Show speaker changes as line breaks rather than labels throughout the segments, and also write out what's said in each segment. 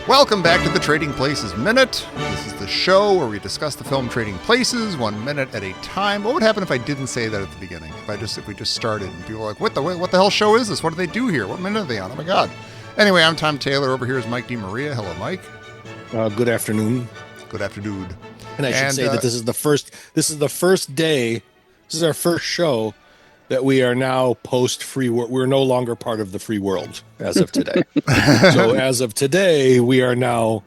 Welcome back to the Trading Places Minute. This is the show where we discuss the film Trading Places 1 minute at a time. What would happen if I didn't say that at the beginning? If we just started and people were like, what the hell show is this? What do they do here? What minute are they on? Oh my God. Anyway, I'm Tom Taylor. Over here is Mike DeMaria. Hello, Mike.
Good afternoon.
Good afternoon.
And I should say that this is the first day. This is our first show that we are now post-free world. We're no longer part of the free world as of today. So as of today, we are now,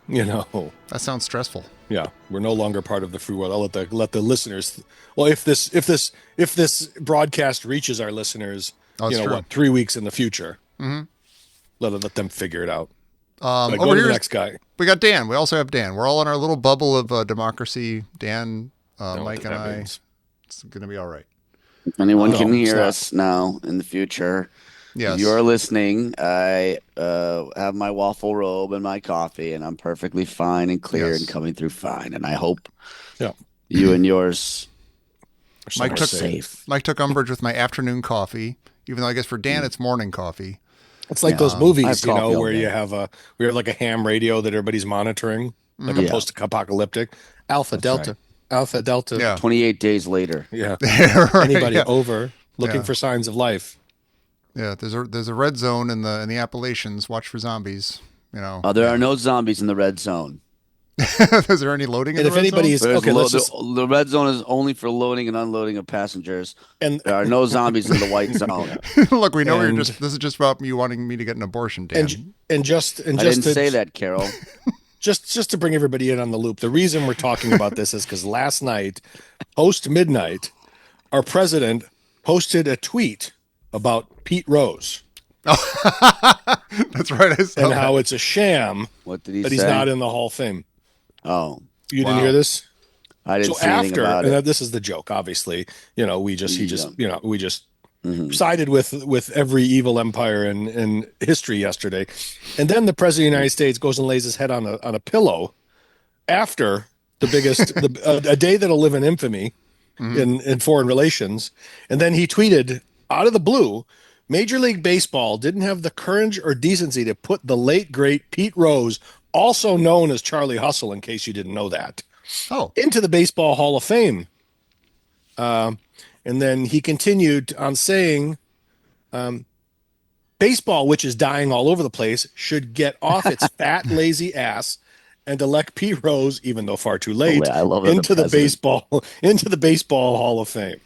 That sounds stressful.
Yeah, we're no longer part of the free world. I'll let the listeners. Well, if this broadcast reaches our listeners, 3 weeks in the future, let them figure it out. Go
over
to
here,
the next guy.
We got Dan. We also have Dan. We're all in our little bubble of democracy. Dan, Mike, and I.
Means.
It's going to be all right.
Anyone can hear us now in the future.
Yes.
If you're listening, I have my waffle robe and my coffee, and I'm perfectly fine and clear and coming through fine. And I hope you and yours are safe.
Mike took umbrage with my afternoon coffee, even though I guess for Dan it's morning coffee.
It's like those movies, where you have like a ham radio that everybody's monitoring, like a post-apocalyptic Alpha Delta. Right. Alpha Delta.
Yeah.
28 days later.
Yeah.
Right,
Anybody over looking for signs of life.
Yeah, there's a red zone in the Appalachians. Watch for zombies.
There are no zombies in the red zone.
Is there any loading in the red zone?
The red zone is only for loading and unloading of passengers. And there are no zombies in the white zone.
Look, we know this is just about you wanting me to get an abortion, Dan.
I didn't say that, Carol.
Just to bring everybody in on the loop, the reason we're talking about this is because last night, post midnight, our president posted a tweet about Pete Rose.
That's right. I saw
and
that.
How it's a sham
that
he's not in the Hall of Fame.
Oh,
you didn't hear this?
I didn't see anything about it.
This is the joke. Obviously, we just sided with every evil empire in history yesterday, and then the president of the United States goes and lays his head on a pillow after the biggest a day that'll live in infamy in foreign relations, and then he tweeted out of the blue, Major League Baseball didn't have the courage or decency to put the late great Pete Rose, also known as Charlie Hustle, in case you didn't know that, into the Baseball Hall of Fame. And then he continued on saying, baseball, which is dying all over the place, should get off its fat, lazy ass and elect Pete Rose, even though far too late, into the baseball Hall of Fame.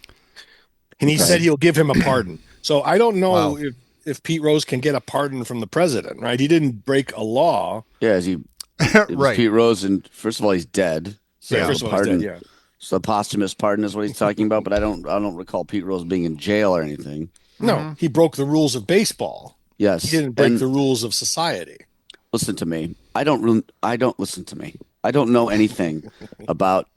And he said he'll give him a pardon. So I don't know if Pete Rose can get a pardon from the president, right? He didn't break a law.
Yeah,
right.
Pete Rose, and first of all, he's dead. So
first of all, he's dead, yeah.
So posthumous pardon is what he's talking about, but I don't recall Pete Rose being in jail or anything.
No, he broke the rules of baseball.
Yes,
he didn't break the rules of society.
Listen to me. I don't listen to me. I don't know anything about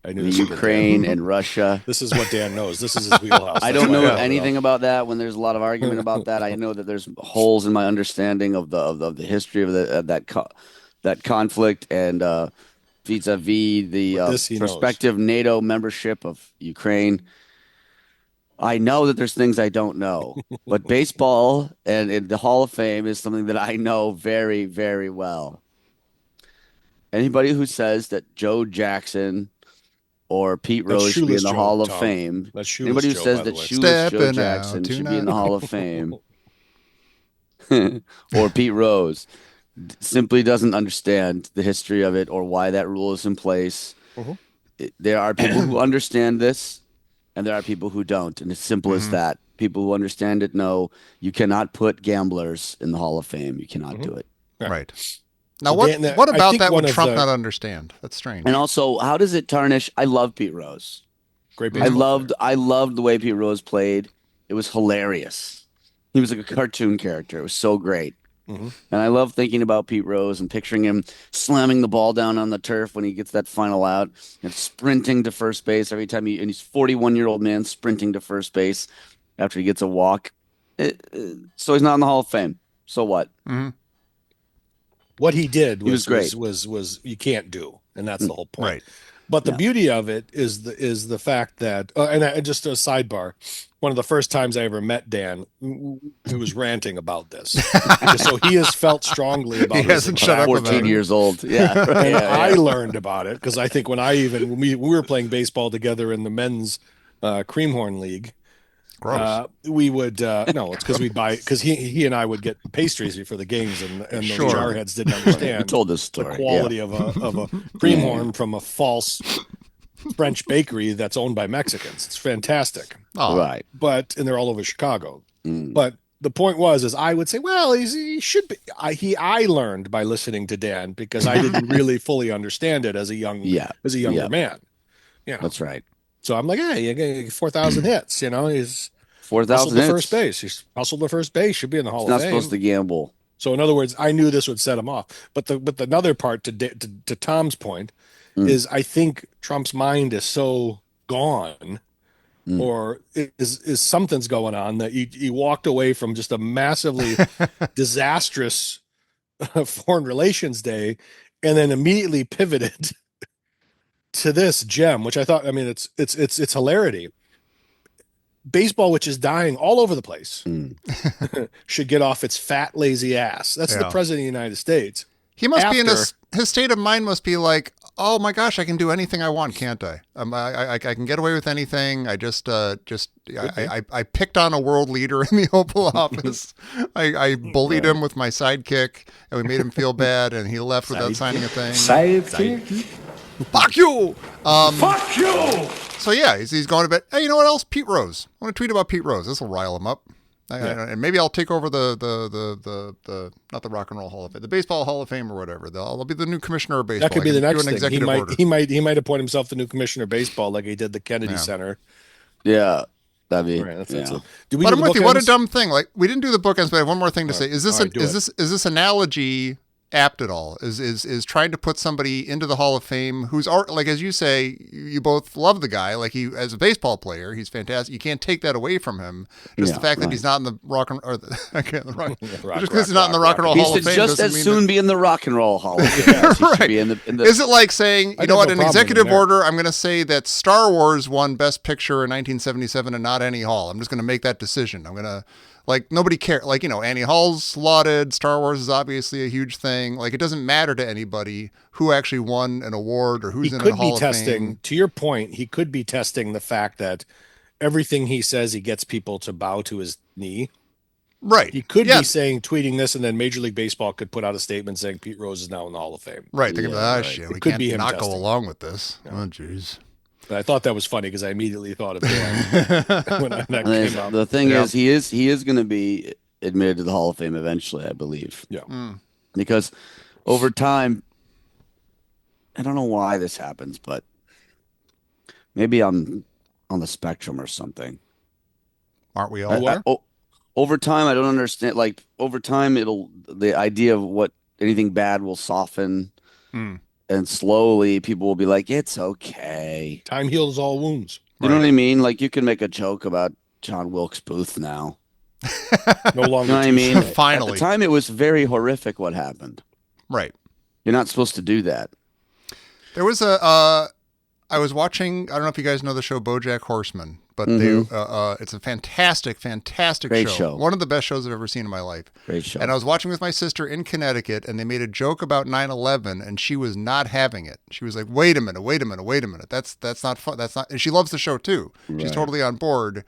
Ukraine and Russia.
This is what Dan knows. This is his wheelhouse.
I don't know anything about that. When there's a lot of argument about that, I know that there's holes in my understanding of the history of that conflict and vis-a-vis the prospective NATO membership of Ukraine. I know that there's things I don't know, but baseball and the Hall of Fame is something that I know very, very well. Anybody who says that Joe Jackson or Pete Rose should be in the Hall of Fame, anybody who says that Shoeless Joe Jackson should be in the Hall of Fame, or Pete Rose, simply doesn't understand the history of it or why that rule is in place. There are people who understand this, and there are people who don't, and it's simple as that. People who understand it know you cannot put gamblers in the Hall of Fame. You cannot do it.
Right. Now, what about that would Trump not understand? That's strange.
And also, how does it tarnish? I love Pete Rose.
Great baseball
I loved the way Pete Rose played. It was hilarious. He was like a cartoon character. It was so great. And I love thinking about Pete Rose and picturing him slamming the ball down on the turf when he gets that final out and sprinting to first base every time and he's 41-year-old man sprinting to first base after he gets a walk. So he's not in the Hall of Fame. So what?
What he did
was great.
Was you can't do, and that's the whole point.
Right.
But the beauty of it is the fact that, just a sidebar, one of the first times I ever met Dan, he was ranting about this. So he has felt strongly about it. He
hasn't shut up
14 years old. Yeah.
And I learned about it because I think when we were playing baseball together in the men's Creamhorn League, we would no, it's because we'd buy, because he and I would get pastries for the games, and those jarheads didn't understand.
You told this story.
The quality of a Creamhorn from a false French bakery that's owned by Mexicans. It's fantastic.
Oh. Right.
And they're all over Chicago. But the point is I would say, well, he should be. I learned by listening to Dan because I didn't really fully understand it as a younger man.
That's right.
So I'm like, hey, 4,000 hits. He's
4,000 hits.
First base. He's hustled to first base. Should be in the Hall of Fame.
Not supposed to gamble.
So in other words, I knew this would set him off. But another part to Tom's point is I think Trump's mind is so gone, or is something's going on that he walked away from just a massively disastrous foreign relations day, and then immediately pivoted to this gem, which I thought, it's hilarity. Baseball, which is dying all over the place, should get off its fat, lazy ass. That's the president of the United States.
He must be in his state of mind must be like, oh my gosh, I can do anything I want, can't I? I can get away with anything. I I picked on a world leader in the Oval Office. I bullied him with my sidekick, and we made him feel bad, and he left without signing a thing.
Sidekick.
Fuck you!
Fuck you!
So yeah, he's going to bed. Hey, you know what else? Pete Rose. I want to tweet about Pete Rose. This will rile him up. And maybe I'll take over the not the Rock and Roll Hall of Fame, the Baseball Hall of Fame or whatever. I'll be the new commissioner of baseball.
That could be the next thing. He might appoint himself the new commissioner of baseball, like he did the Kennedy Center.
Yeah, that'd be.
Right,
that's
but I'm with you. What a dumb thing! Like, we didn't do the bookends, but I have one more thing to say. Is this analogy apt at all? Is trying to put somebody into the Hall of Fame who's, like, as you say, you both love the guy, like, he as a baseball player, he's fantastic. You can't take that away from him. Just the fact that he's not in the rock and or just because he's not in the Rock and Roll Hall of Fame,
he should just as soon be in the Rock and Roll Hall of Fame.
Right? Is it like saying, you know what, in executive order, I'm going to say that Star Wars won Best Picture in 1977 and not Annie Hall. I'm just going to make that decision. I'm going to. Like, nobody cares. Like, Annie Hall's lauded. Star Wars is obviously a huge thing. Like, it doesn't matter to anybody who actually won an award or who's in a Hall of Fame.
To your point, he could be testing the fact that everything he says, he gets people to bow to his knee.
Right.
He could be tweeting this, and then Major League Baseball could put out a statement saying Pete Rose is now in the Hall of Fame.
Right. They're going to be shit. We can't not go along with this. Yeah. Oh, jeez.
But I thought that was funny because I immediately thought of Dan when that came out.
The thing is, he is going to be admitted to the Hall of Fame eventually, I believe.
Yeah.
Because over time, I don't know why this happens, but maybe I'm on the spectrum or something.
Aren't we all?
Over time, I don't understand. Like, over time, the idea of what anything bad will soften. And slowly people will be like, it's okay.
Time heals all wounds.
You know what I mean? Like, you can make a joke about John Wilkes Booth now.
No longer.
You know what I mean?
Finally.
At the time, it was very horrific what happened.
Right.
You're not supposed to do that.
There was I was watching, I don't know if you guys know the show BoJack Horseman, but it's a fantastic
Great show.
One of the best shows I've ever seen in my life.
Great show.
And I was watching with my sister in Connecticut, and they made a joke about 9/11, and she was not having it. She was like, wait a minute. That's not fun. That's not, and she loves the show too. Right. She's totally on board.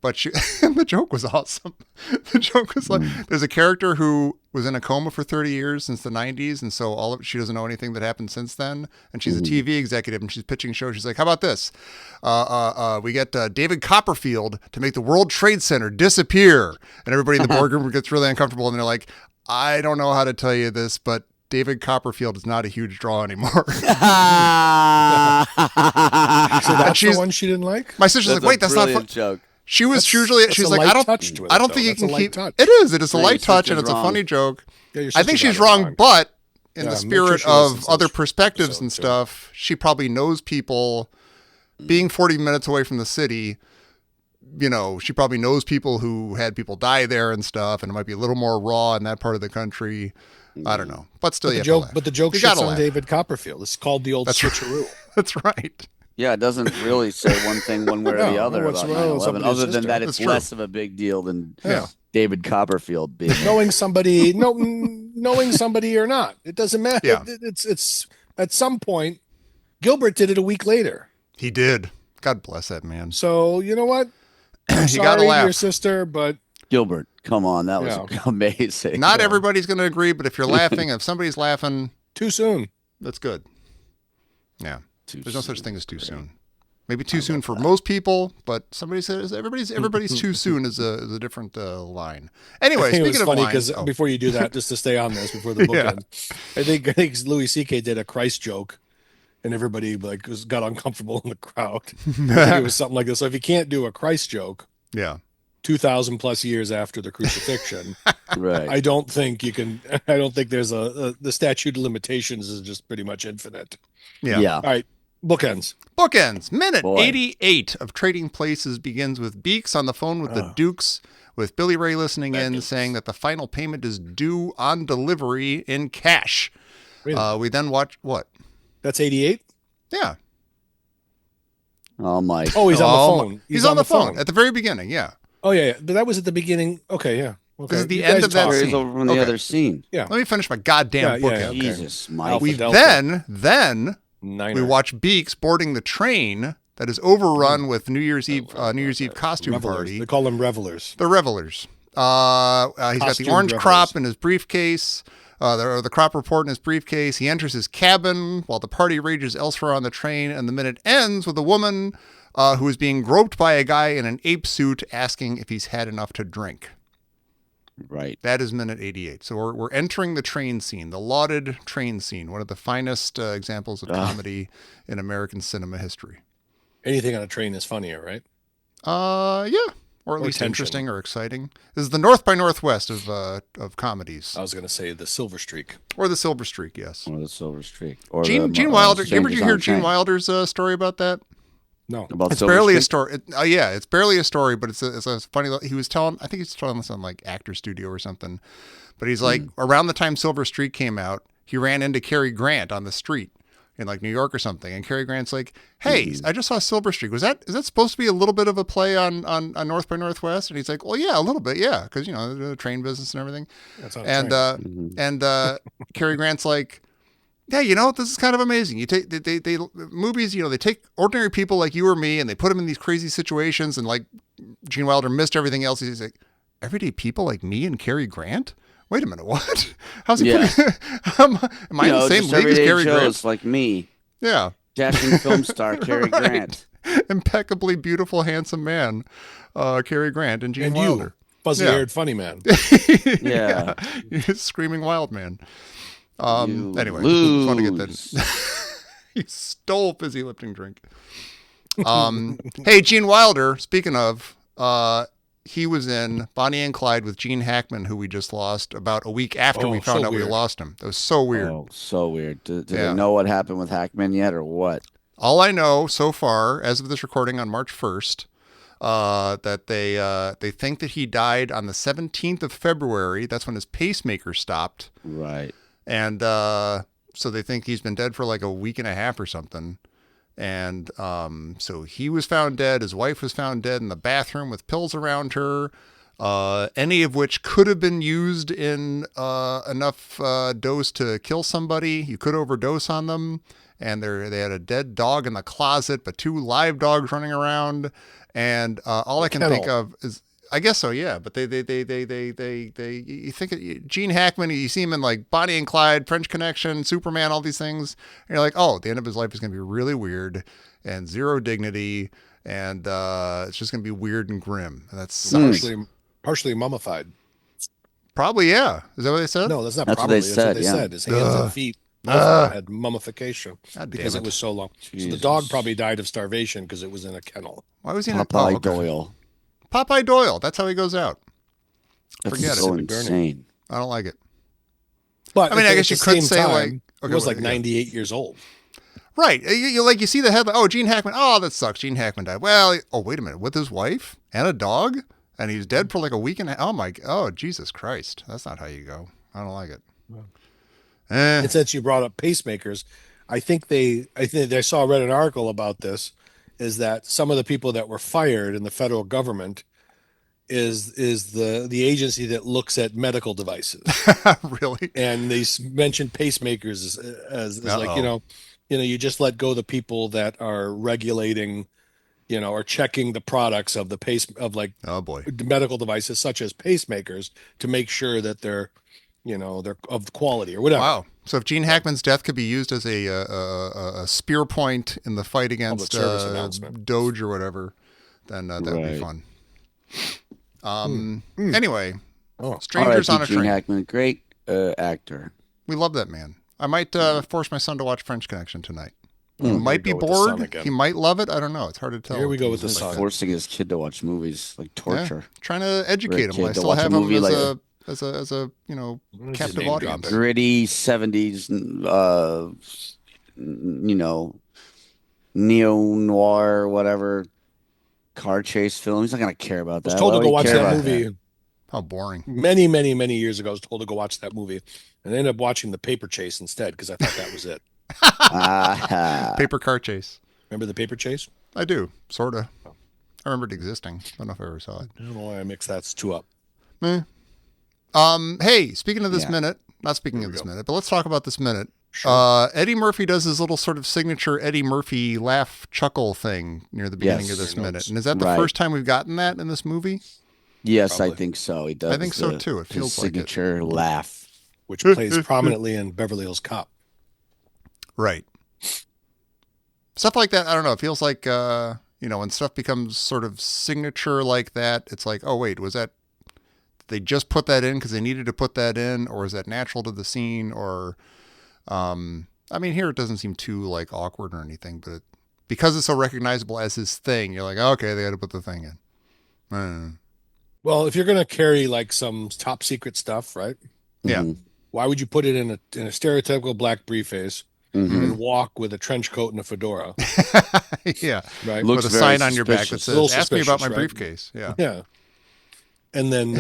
But the joke was awesome. The joke was like, there's a character who was in a coma for 30 years since the 90s, and so she doesn't know anything that happened since then. And she's a TV executive, and she's pitching shows. She's like, how about this? We get David Copperfield to make the World Trade Center disappear. And everybody in the boardroom gets really uncomfortable, and they're like, I don't know how to tell you this, but David Copperfield is not a huge draw anymore.
So that's the one she didn't like?
My sister's like, wait, that's not fun. Joke. She was usually, she's like, I don't think you can keep, it is a light touch and it's a funny joke. Yeah, I think she's wrong, but in the spirit of other perspectives and stuff, she probably knows people. Being 40 minutes away from the city, she probably knows people who had people die there and stuff, and it might be a little more raw in that part of the country. I don't know, but still,
the joke shits on David Copperfield. It's called the old switcheroo.
That's right.
Yeah, it doesn't really say one thing one way or the other about 9/11, other than that it's less of a big deal than David Copperfield being
knowing somebody, knowing somebody or not. It doesn't matter.
Yeah.
It's at some point. Gilbert did it a week later.
He did. God bless that man.
So you know what? I'm
You
sorry
gotta laugh.
to your sister, but
Gilbert, come on, that was amazing.
Not everybody's going to agree, but if you're laughing, if somebody's laughing
too soon,
that's good. Yeah. There's no such thing as too soon. Maybe too soon for most people, but somebody says everybody's too soon is a different line. Anyway, speaking of
funny
lines,
because before you do that, just to stay on this before the book ends, I think Louis C.K. did a Christ joke, and everybody got uncomfortable in the crowd. It was something like this. So if you can't do a Christ joke, 2,000 plus years after the crucifixion,
right?
I don't think you can. I don't think there's the statute of limitations is just pretty much infinite.
Yeah.
All right. Bookends.
Minute 88 of Trading Places begins with Beeks on the phone with the Dukes, with Billy Ray listening in, saying that the final payment is due on delivery in cash. We then watch what?
That's 88?
Yeah.
Oh, my.
Oh, he's on the phone.
He's on the phone at the very beginning, yeah.
Oh, yeah. But that was at the beginning. Okay, yeah. Okay.
This is the end of that scene.
Over from the other scene.
Yeah. Let me finish my goddamn book.
Okay. Jesus, Mike.
We then we watch Beeks boarding the train that is overrun with New Year's Eve costume
revelers.
party.
They call them revelers.
The revelers. He's got the orange crop in his briefcase. The crop report in his briefcase. He enters his cabin while the party rages elsewhere on the train, and the minute ends with a woman who is being groped by a guy in an ape suit asking if he's had enough to drink.
Right.
That is minute 88. So we're entering the train scene, the lauded train scene, one of the finest examples of comedy in American cinema history.
Anything on a train is funnier, right?
Yeah. Or at least interesting or exciting. This is the North by Northwest of comedies.
I was going to say the Silver Streak.
Or the Silver Streak, yes.
Or the Silver Streak. Or
Gene Wilder. Did you hear Gene Wilder's story about that?
No.
It's barely a story. It's barely a story, but it's a funny. He was telling. I think he's telling this on like Actor Studio or something. But he's like, around the time Silver Streak came out, he ran into Cary Grant on the street in like New York or something, and Cary Grant's like, "Hey, I just saw Silver Streak. Is that supposed to be a little bit of a play on North by Northwest?" And he's like, "Well, yeah, a little bit, yeah, because the train business and everything." And Cary Grant's like, "Yeah, this is kind of amazing. You take they movies, they take ordinary people like you or me, and they put them in these crazy situations. And like Gene Wilder missed everything else. He's like, everyday people like me and Cary Grant. Wait a minute, what? How's he putting? Am I in the same league as Cary Grant?
Like me.
Yeah,
dashing film star Cary Grant,
impeccably beautiful, handsome man, Cary Grant and Gene Wilder,
fuzzy-haired funny man.
Yeah, screaming wild man." Anyway, just want to get that. He stole fizzy lifting drink. Hey, Gene Wilder, speaking of, he was in Bonnie and Clyde with Gene Hackman, who we just lost about a week after we found out we lost him. That was so weird.
Oh, so weird. Did they know what happened with Hackman yet or what?
All I know so far, as of this recording on March 1st, that they think that he died on the 17th of February. That's when his pacemaker stopped.
Right.
And so they think he's been dead for like a week and a half or something. And so he was found dead. His wife was found dead in the bathroom with pills around her, any of which could have been used in enough dose to kill somebody. You could overdose on them. And they had a dead dog in the closet, but 2 live dogs running around. And all I can think of is, I guess so, yeah. But they you think Gene Hackman, you see him in like Bonnie and Clyde, French Connection, Superman, all these things. And you're like, oh, the end of his life is going to be really weird and zero dignity. And it's just going to be weird and grim. And that's
partially mummified.
Probably, yeah. Is that what they said?
No, that's not
that's
probably.
What they said,
That's what they said. His hands and feet had mummification because it was so long. Jesus. So the dog probably died of starvation because it was in a kennel.
Why was he in
Popeye Doyle?
Popeye Doyle. That's how he goes out.
Forget so it. Insane.
I don't like it.
But
I mean, I guess you could say like
he was like 98 years old.
Right. You see the headline. Oh, Gene Hackman. Oh, that sucks. Gene Hackman died. Well, wait a minute. With his wife and a dog, and he's dead for like a week and a half. Oh, Jesus Christ. That's not how you go. I don't like it.
And since you brought up pacemakers, I think I read an article about this, is that some of the people that were fired in the federal government is the agency that looks at medical devices.
Really?
And they mentioned pacemakers as like, you just let go the people that are regulating, or checking the products of
Oh boy,
medical devices such as pacemakers to make sure that they're of quality or whatever.
wow. So if Gene Hackman's death could be used as a spear point in the fight against
Public service announcement.
Doge or whatever, then that would be fun. Anyway, Strangers on a
Gene
Train.
Hackman, great actor.
We love that man. I might force my son to watch French Connection tonight. He might be bored. He might love it. I don't know. It's hard to tell.
Here we go with the
He's
son.
forcing his kid to watch movies like torture.
Yeah, trying to educate him. I still have him as a captive audience.
Gritty 70s, neo-noir, whatever, car chase film. He's not going to care about that.
I was told to go watch that movie.
How boring.
Many, many, many years ago, I was told to go watch that movie. And I ended up watching The Paper Chase instead because I thought that was it.
Paper car chase.
Remember The Paper Chase?
I do, sort of. I remember it existing. I don't know if I ever saw it.
I don't know why I mixed that two up.
Hey, speaking of this minute, not speaking of this minute, but let's talk about this minute. Sure. Eddie Murphy does his little sort of signature Eddie Murphy laugh chuckle thing near the beginning of this minute. And is that the first time we've gotten that in this movie?
Yes, probably. I think so. He does.
I think so too. It feels like it.
Signature laugh,
which plays prominently in Beverly Hills Cop.
Right. Stuff like that. I don't know. It feels like when stuff becomes sort of signature like that, it's like, oh wait, was that? They just put that in because they needed to put that in, or is that natural to the scene? Or, here it doesn't seem too like awkward or anything, but because it's so recognizable as his thing, you're like, okay, they got to put the thing in.
Well, if you're going to carry like some top secret stuff, right?
Yeah.
Why would you put it in a stereotypical black briefcase and walk with a trench coat and a fedora?
Yeah.
Right.
Looks with a sign on your back that says, ask me about my briefcase. Yeah.
Yeah. And then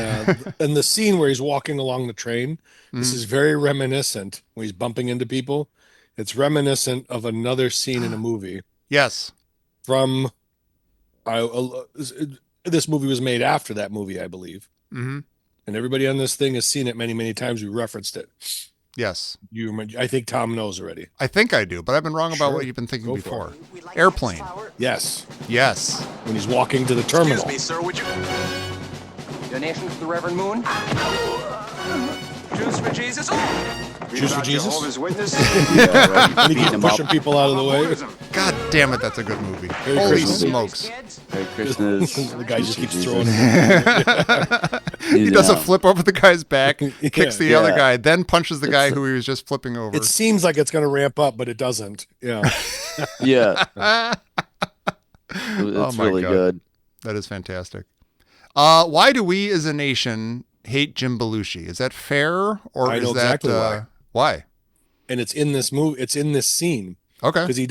and the scene where he's walking along the train, this is very reminiscent when he's bumping into people. It's reminiscent of another scene in a movie.
Yes.
From this movie was made after that movie, I believe.
Mm-hmm.
And everybody on this thing has seen it many, many times. We referenced it.
Yes.
I think Tom knows already.
I think I do, but I've been wrong about what you've been thinking before. Airplane.
Yes.
Yes.
When he's walking to the terminal.
Excuse me, sir, would you... Donation to the Reverend Moon? Juice for Jesus?
Juice for Jesus?
Jehovah's Witness?
And he keeps pushing people out of the way.
God damn it, that's a good movie.
Merry
Holy
Christmas.
Smokes.
Merry Christmas.
The guy just keeps throwing
He does a flip over the guy's back, kicks the other guy, then punches the guy who he was just flipping over.
It seems like it's going to ramp up, but it doesn't. Yeah.
Yeah. It's really good.
That is fantastic. Why do we as a nation hate Jim Belushi? Is that fair, or
I know
is that
exactly
why?
And it's in this movie. It's in this scene.
Okay.
Because he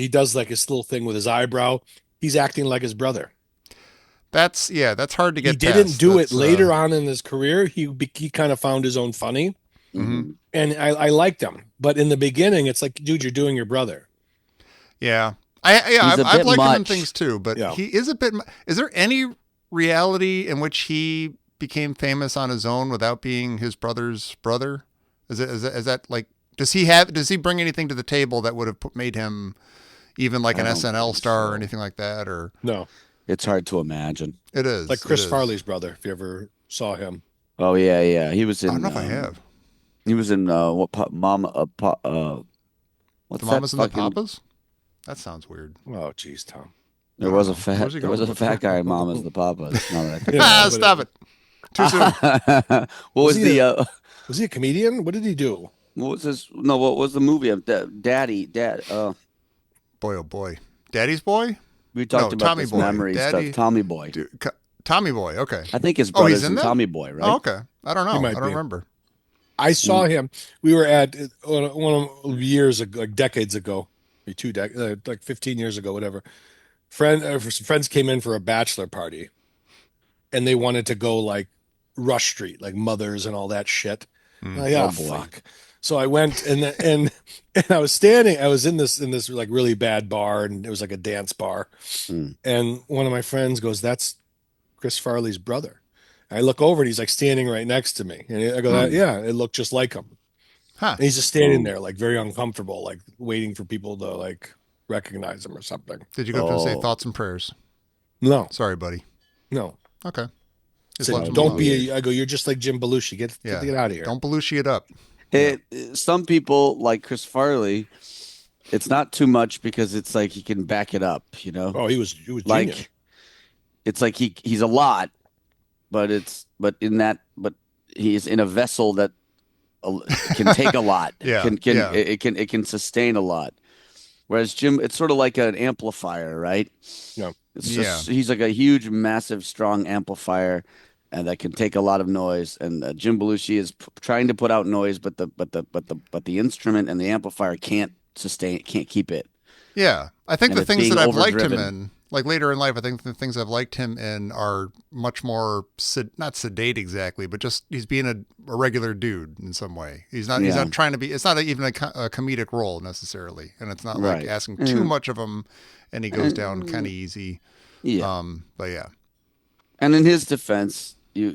does like his little thing with his eyebrow. He's acting like his brother.
That's hard to get.
He didn't
past.
do it later on in his career. He kind of found his own funny, and I liked him. But in the beginning, it's like, dude, you're doing your brother.
Yeah, I've liked him in things too, but
he
is a bit. Is there any reality in which he became famous on his own without being his brother's brother? Is that like, does he bring anything to the table that would have made him even like an SNL star or anything like that? Or
no,
it's hard to imagine.
It is
like Chris Farley's brother. If you ever saw him.
Oh yeah. He was in.
I don't know if I have.
He was in Mama? What's
the Mamas and the
fucking...
Papas? That sounds weird.
Oh, geez, Tom.
There was a fat guy in Mamas the Papas.
Stop it. Too soon.
Was
he a comedian? What did he do?
What was this? No, what was the movie of Daddy?
Boy, oh boy. Daddy's Boy?
We talked about
Tommy
this
Boy.
memory
Daddy...
stuff. Tommy Boy.
Tommy Boy, okay.
I think his brother's
in
Tommy Boy, right?
Oh, okay. I don't know. I don't
be.
remember.
I saw him. We were at one of years ago, like decades ago, like 15 years ago, whatever. Friends came in for a bachelor party, and they wanted to go like Rush Street, like Mothers and all that shit. Fuck. So I went and I was standing. I was in this like really bad bar, and it was like a dance bar.
Mm.
And one of my friends goes, "That's Chris Farley's brother." I look over and he's like standing right next to me, and I go, "Yeah, it looked just like him."
Huh.
And he's just standing there, like very uncomfortable, like waiting for people to like recognize him or something.
Did you go up to him and say thoughts and prayers?
No,
Sorry, buddy.
no.
Okay.
So don't be. I go. You're just like Jim Belushi. Get out of here.
Don't Belushi it up.
Some people like Chris Farley, it's not too much because it's like he can back it up, you know.
Oh, he was
like
genius.
it's like he's a lot, but he's in a vessel that can take a lot. It can sustain a lot. Whereas Jim, it's sort of like an amplifier, right?
Yeah.
It's just he's like a huge, massive, strong amplifier, and that can take a lot of noise. And Jim Belushi is trying to put out noise, but the instrument and the amplifier can't keep it.
Yeah, I think
And
the
it's
things
being
that I've liked him
overdriven.
in, like later in life, I think the things I've liked him in are much more not sedate exactly, but just he's being a regular dude in some way. He's not trying to be. It's not even a comedic role necessarily, and it's not like
Right.
asking too much of him, and he goes down kind of easy.
Yeah.
But yeah,
And in his defense, you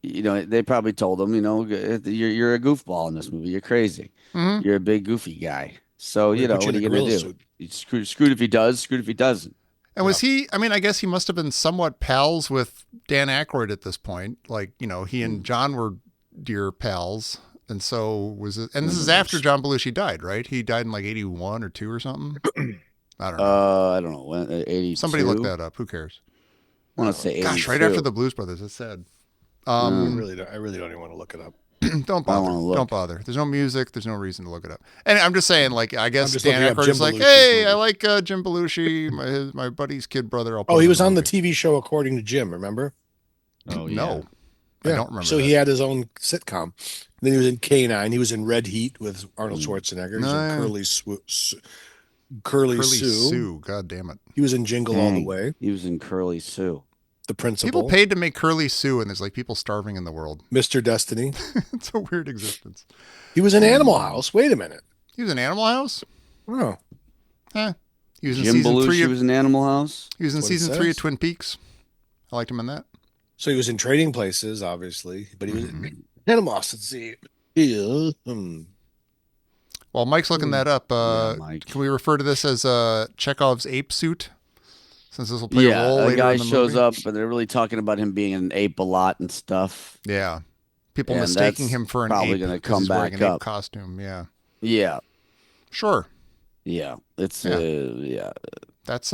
know, they probably told him, you know, you're a goofball in this movie. You're crazy. You're a big goofy guy. So, you know,
put you
what are
in
you
a
gonna
gorilla
do?
suit.
He's screwed if he does, screwed if he doesn't.
and was he? I mean, I guess he must have been somewhat pals with Dan Aykroyd at this point. Like, you know, he and John were dear pals. And so was it, and this is after John Belushi died, right? He died in like 81 or 2 or something. I don't know.
I don't know. When 82?
Somebody look that up. Who cares?
I want to say 82.
Gosh, right after the Blues Brothers. It's sad.
I really don't even want to look it up.
Don't
I
bother.
wanna look.
Don't bother. There's no music. There's no reason to look it up. And I'm just saying, like, I guess
just
Dan
looking up
Aykroyd
Jim
is like,
Belushi's
hey,
movie.
I like Jim Belushi, my buddy's kid brother. I'll put
Oh, he
him
was
in
on the
movie.
TV show According to Jim. Remember?
Oh,
No,
Yeah.
I don't remember.
So
that.
he had his own sitcom. Then he was in K-9. He was in Red Heat with Arnold Schwarzenegger. He was in Curly Sue.
God damn it.
He was in Jingle All the
Dang.
Way.
He was in Curly Sue.
The Principal.
People paid to make Curly Sue, and there's like people starving in the world.
Mr. Destiny.
It's a weird existence.
He was in Animal House. Wait a minute.
He was in Animal House.
Oh,
He was in
Jim
season 3
Belushi
of.
was in Animal House.
He was in
That's what it
season 3 of
says.
Twin Peaks. I liked him in that.
so he was in Trading Places, obviously, but he was in Animal House. Let's see. Yeah.
While Mike's looking that up,
Mike.
can we refer to this as Chekhov's ape suit? Since this will play a role
a
later
guy
in the
shows
movie.
up, but they're really talking about him being an ape a lot and stuff.
Yeah. People
And
mistaking
that's
him for an
probably
ape
gonna
'cause
come
he's wearing
back
an ape
up.
costume. Yeah.
Yeah,
Sure.
yeah. It's
Yeah. That's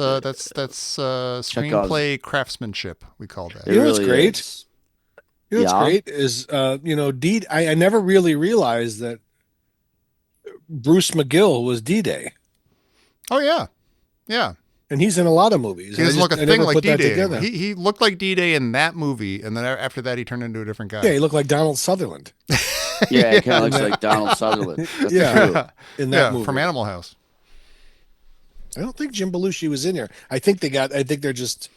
screenplay craftsmanship, we call that.
You know what's great?
is.
You know what's
Yeah.
great is, D. I never really realized that Bruce McGill was D-Day,
Oh yeah. Yeah.
and he's in a lot of movies.
He doesn't look a
I
thing
never
like
put that
D-Day.
together.
He looked like D-Day in that movie, and then after that he turned into a different guy.
Yeah, he looked like Donald Sutherland
Yeah, it kind of looks like Donald Sutherland. That's
Yeah.
true.
in that movie.
from Animal House.
I don't think Jim Belushi was in here. I think they're just.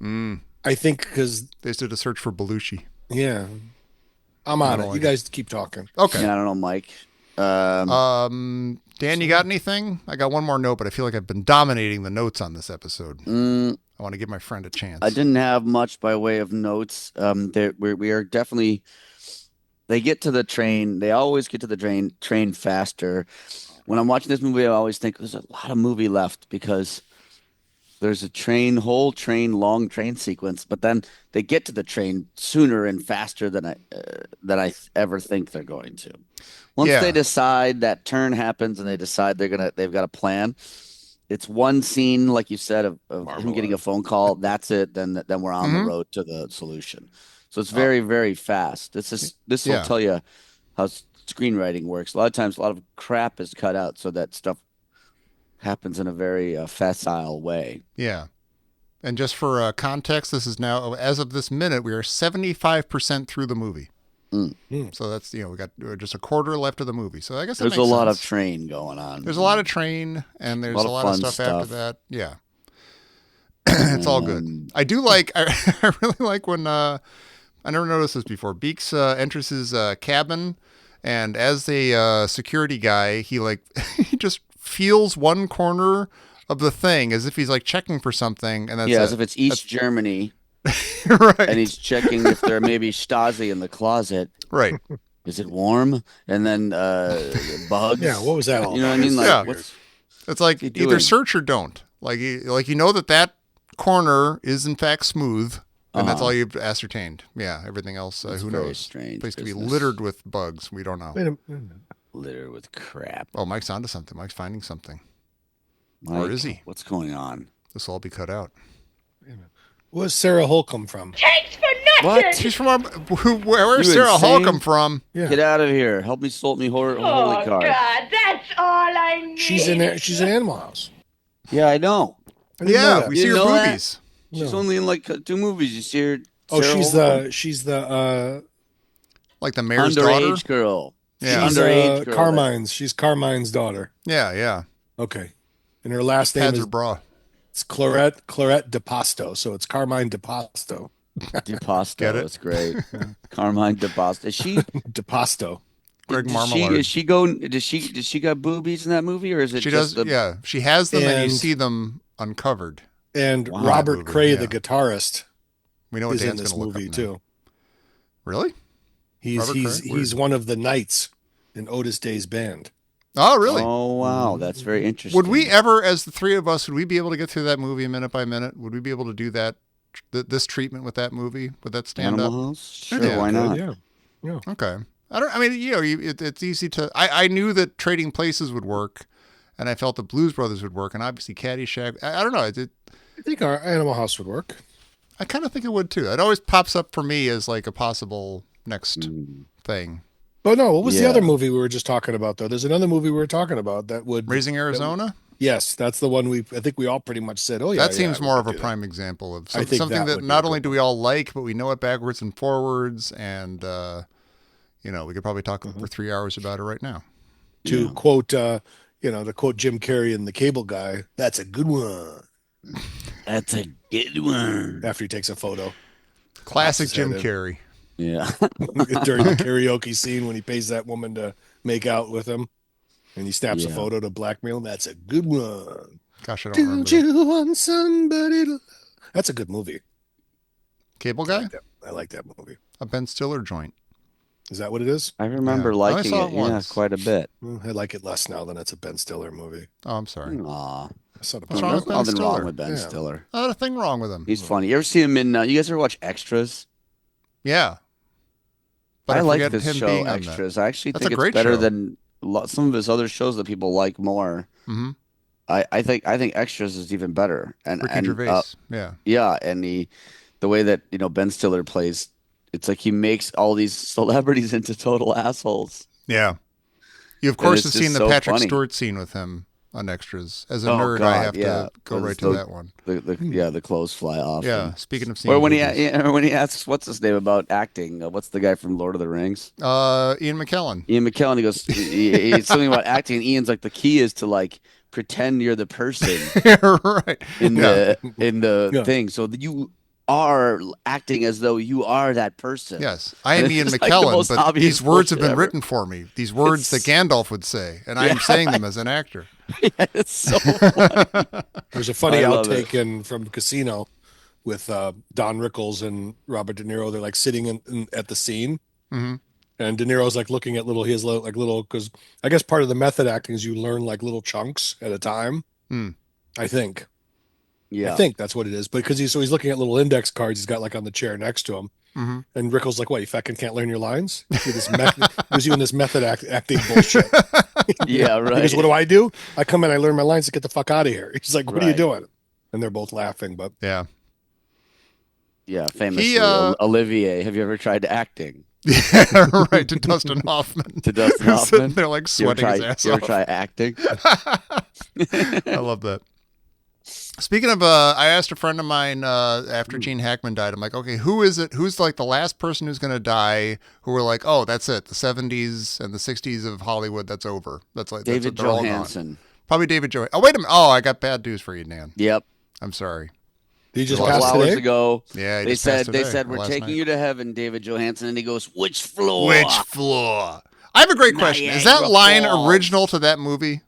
I think because
They just did a search for Belushi.
yeah, I'm on
don't
it.
like
You guys keep talking.
Okay.
Yeah, I don't know, Mike.
Dan, you got anything? I got one more note, but I feel like I've been dominating the notes on this episode. I want to give my friend a chance.
I didn't have much by way of notes. We are definitely. They get to the train. They always get to the train faster. When I'm watching this movie, I always think there's a lot of movie left because there's a long train sequence. But then they get to the train sooner and faster than I ever think they're going to. Once
Yeah.
they decide that turn happens and they decide they've got a plan. It's one scene, like you said, of him getting a phone call. That's it. Then we're on the road to the solution. So it's very, very fast. This will
Yeah.
tell you how screenwriting works. A lot of times, a lot of crap is cut out so that stuff happens in a very facile way.
Yeah. And just for context, this is now, as of this minute, we are 75% through the movie. So that's, we got just a quarter left of the movie. So I guess that
There's a
makes
lot of
sense.
train going on.
There's a lot of train, and there's a lot of
fun
stuff after that. Yeah. It's all good. I do like, I really like when, I never noticed this before. Beeks enters his cabin, And as a security guy, he like he just feels one corner of the thing as if he's like checking for something, and that's
as if it's East Germany,
right?
And he's checking if there may be Stasi in the closet.
Right.
Is it warm? And then bugs.
Yeah, what was that all?
You know what I mean? Like,
Yeah.
what's
It's like
he
either
doing?
search or don't. Like you know that corner is in fact smooth, and that's all you've ascertained. Yeah, everything else, who
very
knows?
strange
Place to be
business.
littered with bugs. We don't know.
Wait a minute.
Littered with crap.
Oh, Mike's onto something. Mike's finding something.
Mike,
Or is he?
What's going on?
This will all be cut out.
Where's Sarah Holcomb from?
What?
She's from where's
You
Sarah
insane?
Holcomb from?
Yeah.
Get out of here. Help me salt me holy
Oh,
card.
God, that's all I need.
She's in there. She's in Animal House.
Yeah, I know.
I didn't know
Yeah,
that.
we
You
see her
know that?
boobies.
She's
No.
only in like 2 movies. You see her.
Oh,
Sarah
she's
Holcomb?
the
Like the mayor's daughter.
underage girl.
Yeah.
she's
Underage girl.
Carmine's. She's Carmine's daughter.
Yeah.
Okay, and her last name
Pads
is
her bra.
it's Clarette DePasto. So it's Carmine DePasto.
DePasto.
Get it?
That's great. Carmine DePasto. Is she?
DePasto.
Greg
Does
Marmalade.
she go? Does she got boobies in that movie, or is it
She
just
does.
the?
Yeah, she has them, and you
And-
see them uncovered.
And
Wow.
Robert
Movie,
Cray,
yeah.
the guitarist,
We know what
is in
Dan's
this
going to look
movie
up
too.
now. Really?
He's
Robert
he's
Cray?
he's one of the knights in Otis Day's band.
Oh, really?
Oh wow, that's very interesting.
Would we ever, as the three of us, would we be able to get through that movie minute by minute? Would we be able to do that, this treatment with that movie? Would that stand
Animal
up?
House? Sure,
Yeah,
why not?
Yeah.
Okay. I mean, it's easy to. I knew that Trading Places would work, and I felt that Blues Brothers would work, and obviously Caddyshack. I don't know.
I think our Animal House would work.
I kind of think it would too. It always pops up for me as like a possible next thing.
But no, what was the
Yeah.
other movie we were just talking about though? There's another movie we were talking about that would
Raising Arizona.
Yes, that's the one I think we all pretty much said, oh yeah.
That seems
we
more
could
of a
do that.
prime example of
I think
something
that
that
would be
not
a
only
good
do we all like, but we know it backwards and forwards, and we could probably talk for 3 hours about it right now.
To quote to quote Jim Carrey in The Cable Guy, that's a good one.
That's a good one.
After he takes a photo
Classic
his
Jim
head in.
Carrey.
Yeah.
during the karaoke scene when he pays that woman to make out with him and he snaps a
Yeah.
photo to blackmail him. That's a good one.
Gosh, I don't remember.
Don't you want somebody to... That's a good movie.
Cable
I
Guy?
like, I like that movie.
A Ben Stiller joint.
Is that what it is?
I remember
Yeah. I
liking
saw
it.
it
Yeah,
once.
quite a bit.
Well, I like it less now than it's a Ben Stiller movie.
Oh, I'm sorry.
Aw.
I saw the
What's wrong with
There's
Ben
nothing
Stiller?
wrong with Ben
Yeah.
Stiller.
Not a thing wrong with him.
He's funny. You ever see him in? You guys ever watch Extras?
Yeah. But
I like
forget
this
him
show,
being on that.
Extras. I actually
That's
think
a
it's
great
better
show.
than some of his other shows that people like more.
Mm-hmm.
I think Extras is even better. And
Ricky
and
Gervais. Yeah.
yeah, and the way that Ben Stiller plays, it's like he makes all these celebrities into total assholes.
Yeah. You, of course,
it's
have seen
just
the
so
Patrick
funny.
Stewart scene with him on Extras. As a
Oh,
nerd, I
God,
have
yeah.
to go
Because
right to that one.
The clothes fly off.
Yeah.
and-
Speaking of seeing
Or when
movies.
when he asks what's his name about acting, what's the guy from Lord of the Rings?
Ian McKellen.
Ian McKellen. He goes, it's something about acting. And Ian's like, the key is to like pretend you're the person
Right.
in
Yeah.
the
Yeah.
thing, so that you are acting as though you are that person.
Yes, I am
It's
Ian
just like the
McKellen,
most
but
obvious
these words have
bullshit
been
ever.
written for me. These words that Gandalf would say, and I am
Yeah.
saying them as an actor.
Yeah, it's so funny.
There's a funny
I love it.
outtake from Casino with Don Rickles and Robert De Niro. They're like sitting at the scene,
Mhm.
and De Niro's like looking at little because I guess part of the method acting is you learn like little chunks at a time.
Hmm.
I think.
Yeah.
I think that's what it is. Because he's looking at little index cards he's got like on the chair next to him.
Mhm.
And Rickles like, what, you fucking can't learn your lines? Who's doing this method acting bullshit?
Yeah,
He
right.
goes, what do I do? I come in, I learn my lines to get the fuck out of here. He's like, what are you
Right.
doing? And they're both laughing, but
Yeah.
Yeah, famously,
He,
Olivier. Have you ever tried acting?
Yeah, right, to Dustin Hoffman.
To Dustin
Who's sitting
Hoffman?
there like
You ever
sweating his
try-
ass
you ever
off.
try acting?
I love that. Speaking of, I asked a friend of mine after Gene Hackman died, I'm like, okay, who is it? Who's like the last person who's going to die who we're like, oh, that's it. The 70s and the 60s of Hollywood, that's over. That's like
David
they're all gone.
Johansen.
Probably David Johansen. Oh, wait a minute. Oh, I got bad news for you, Dan.
Yep.
I'm sorry.
did he just
A couple
pass
hours
today?
ago,
Yeah, he
they
just passed
said
today, or
we're
last
taking
night.
you to heaven, David Johansen, and he goes, which floor?
Which floor? I have a great question. Is that line
Falls.
original to that movie?